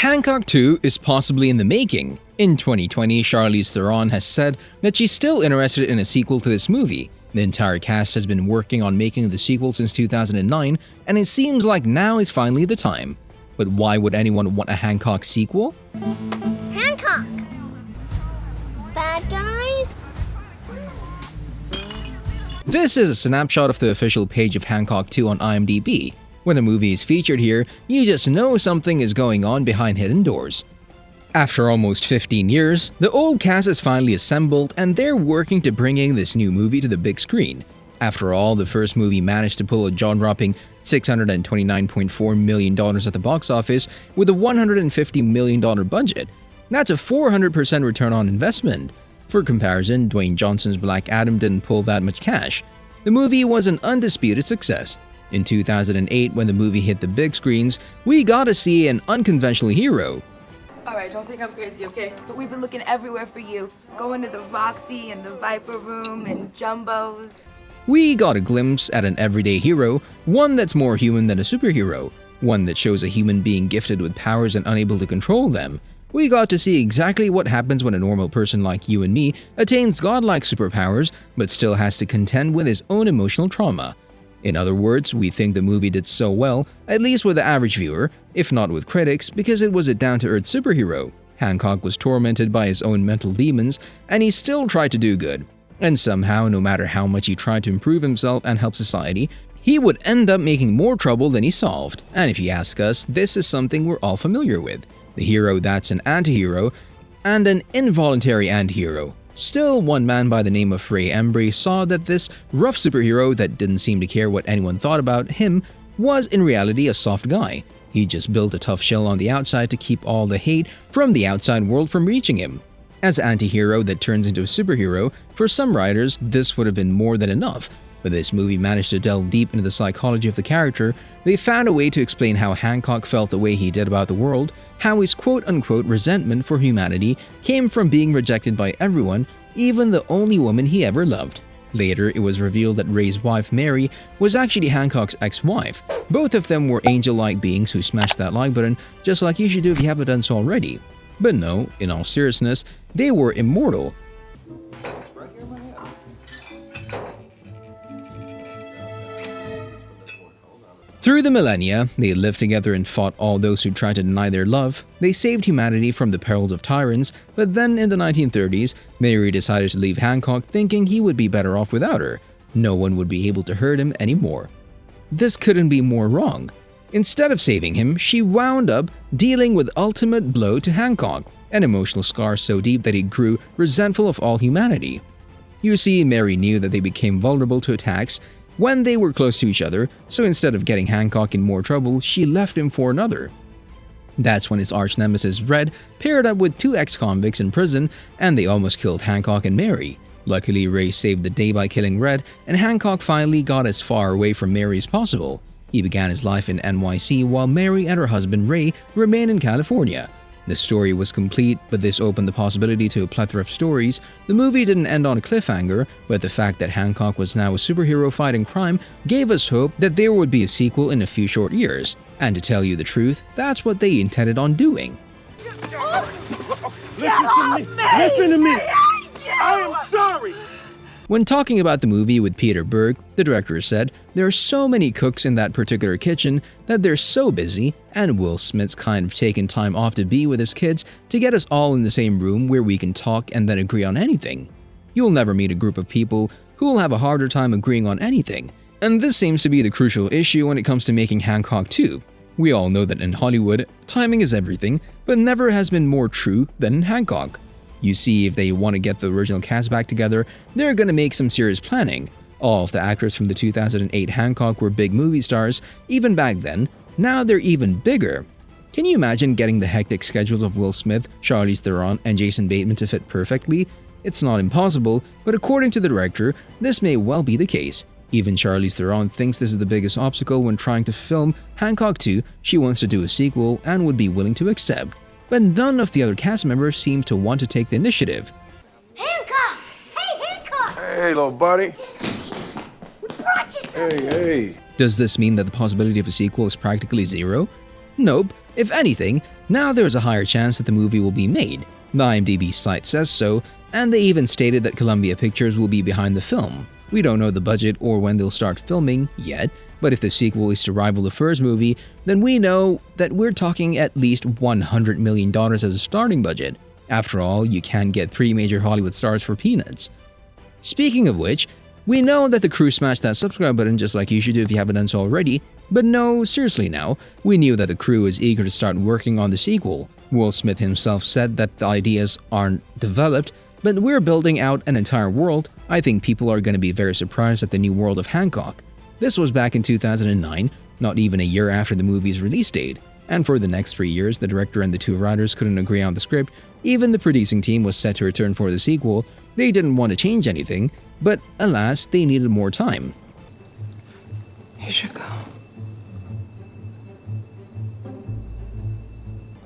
Hancock 2 is possibly in the making. In 2020, Charlize Theron has said that she's still interested in a sequel to this movie. The entire cast has been working on making the sequel since 2009, and it seems like now is finally the time. But why would anyone want a Hancock sequel? Hancock! Bad guys? This is a snapshot of the official page of Hancock 2 on IMDb. When a movie is featured here, you just know something is going on behind hidden doors. After almost 15 years, the old cast is finally assembled and they're working to bringing this new movie to the big screen. After all, the first movie managed to pull a jaw-dropping $629.4 million at the box office with a $150 million budget. That's a 400% return on investment. For comparison, Dwayne Johnson's Black Adam didn't pull that much cash. The movie was an undisputed success. In 2008, when the movie hit the big screens, we got to see an unconventional hero. Alright, don't think I'm crazy, okay? But we've been looking everywhere for you. Going to the Roxy and the Viper Room and Jumbo's. We got a glimpse at an everyday hero, one that's more human than a superhero, one that shows a human being gifted with powers and unable to control them. We got to see exactly what happens when a normal person like you and me attains godlike superpowers but still has to contend with his own emotional trauma. In other words, we think the movie did so well, at least with the average viewer, if not with critics, because it was a down-to-earth superhero. Hancock was tormented by his own mental demons, and he still tried to do good. And somehow, no matter how much he tried to improve himself and help society, he would end up making more trouble than he solved. And if you ask us, this is something we're all familiar with. The hero that's an anti-hero, and an involuntary anti-hero. Still, one man by the name of Ray Embry saw that this rough superhero that didn't seem to care what anyone thought about him was in reality a soft guy. He just built a tough shell on the outside to keep all the hate from the outside world from reaching him. As an anti-hero that turns into a superhero, for some writers this would have been more than enough. But this movie managed to delve deep into the psychology of the character. They found a way to explain how Hancock felt the way he did about the world, how his quote-unquote resentment for humanity came from being rejected by everyone, even the only woman he ever loved. Later, it was revealed that Ray's wife, Mary, was actually Hancock's ex-wife. Both of them were angel-like beings who smashed that like button, just like you should do if you haven't done so already. But no, in all seriousness, they were immortal. Through the millennia, they lived together and fought all those who tried to deny their love. They saved humanity from the perils of tyrants, but then in the 1930s, Mary decided to leave Hancock thinking he would be better off without her. No one would be able to hurt him anymore. This couldn't be more wrong. Instead of saving him, she wound up dealing with ultimate blow to Hancock, an emotional scar so deep that he grew resentful of all humanity. You see, Mary knew that they became vulnerable to attacks when they were close to each other, so instead of getting Hancock in more trouble, she left him for another. That's when his arch-nemesis Red paired up with two ex-convicts in prison, and they almost killed Hancock and Mary. Luckily, Ray saved the day by killing Red, and Hancock finally got as far away from Mary as possible. He began his life in NYC while Mary and her husband Ray remained in California. The story was complete, but this opened the possibility to a plethora of stories. The movie didn't end on a cliffhanger, but the fact that Hancock was now a superhero fighting crime gave us hope that there would be a sequel in a few short years. And to tell you the truth, that's what they intended on doing. Listen to me! I am sorry! When talking about the movie with Peter Berg, the director said, "There are so many cooks in that particular kitchen that they're so busy, and Will Smith's kind of taken time off to be with his kids to get us all in the same room where we can talk and then agree on anything. You'll never meet a group of people who will have a harder time agreeing on anything." And this seems to be the crucial issue when it comes to making Hancock 2. We all know that in Hollywood, timing is everything, but never has been more true than in Hancock. You see, if they want to get the original cast back together, they're gonna make some serious planning. All of the actors from the 2008 Hancock were big movie stars, even back then. Now they're even bigger. Can you imagine getting the hectic schedules of Will Smith, Charlize Theron, and Jason Bateman to fit perfectly? It's not impossible, but according to the director, this may well be the case. Even Charlize Theron thinks this is the biggest obstacle when trying to film Hancock 2. She wants to do a sequel and would be willing to accept. But none of the other cast members seem to want to take the initiative. Hancock! Hey, Hancock! Hey, little buddy. We brought you something! Hey. Does this mean that the possibility of a sequel is practically zero? Nope. If anything, Now there is a higher chance that the movie will be made. The IMDb site says so, and they even stated that Columbia Pictures will be behind the film. We don't know the budget or when they'll start filming yet, but if the sequel is to rival the first movie, then we know that we're talking at least $100 million as a starting budget. After all, you can't get 3 major Hollywood stars for peanuts. Speaking of which, we know that the crew smashed that subscribe button just like you should do if you haven't done so already, but no, seriously now, we knew that the crew is eager to start working on the sequel. Will Smith himself said that the ideas aren't developed, but we're building out an entire world. I think people are going to be very surprised at the new world of Hancock. This was back in 2009, not even a year after the movie's release date. And for the next 3 years, the director and the 2 writers couldn't agree on the script. Even the producing team was set to return for the sequel. They didn't want to change anything, but alas, they needed more time. You should go.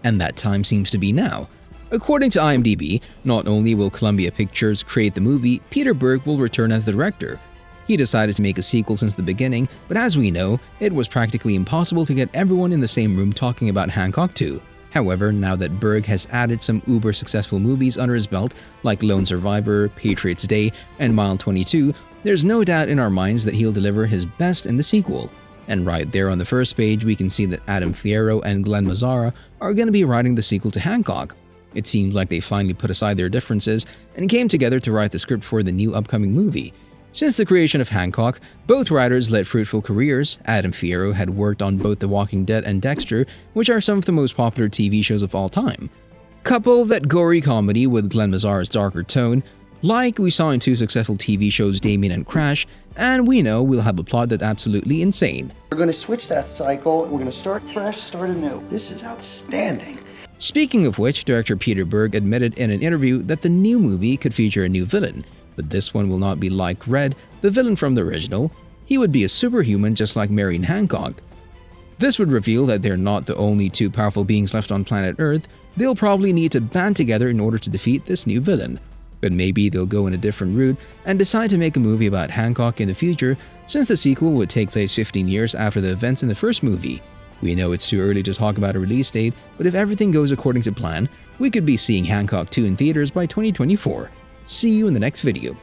And that time seems to be now. According to IMDb, not only will Columbia Pictures create the movie, Peter Berg will return as the director. He decided to make a sequel since the beginning, but as we know, it was practically impossible to get everyone in the same room talking about Hancock 2. However, now that Berg has added some uber-successful movies under his belt, like Lone Survivor, Patriots Day, and Mile 22, there's no doubt in our minds that he'll deliver his best in the sequel. And right there on the first page, we can see that Adam Fierro and Glenn Mazzara are going to be writing the sequel to Hancock. It seems like they finally put aside their differences and came together to write the script for the new upcoming movie. Since the creation of Hancock, both writers led fruitful careers. Adam Fierro had worked on both The Walking Dead and Dexter, which are some of the most popular TV shows of all time. Couple that gory comedy with Glenn Mazzara's darker tone, like we saw in 2 successful TV shows Damien and Crash, and we know we'll have a plot that's absolutely insane. We're going to switch that cycle. We're going to start fresh, start anew. This is outstanding. Speaking of which, director Peter Berg admitted in an interview that the new movie could feature a new villain, but this one will not be like Red, the villain from the original. He would be a superhuman just like Marion Hancock. This would reveal that they're not the only 2 powerful beings left on planet Earth. They'll probably need to band together in order to defeat this new villain. But maybe they'll go in a different route and decide to make a movie about Hancock in the future, since the sequel would take place 15 years after the events in the first movie. We know it's too early to talk about a release date, but if everything goes according to plan, we could be seeing Hancock 2 in theaters by 2024. See you in the next video.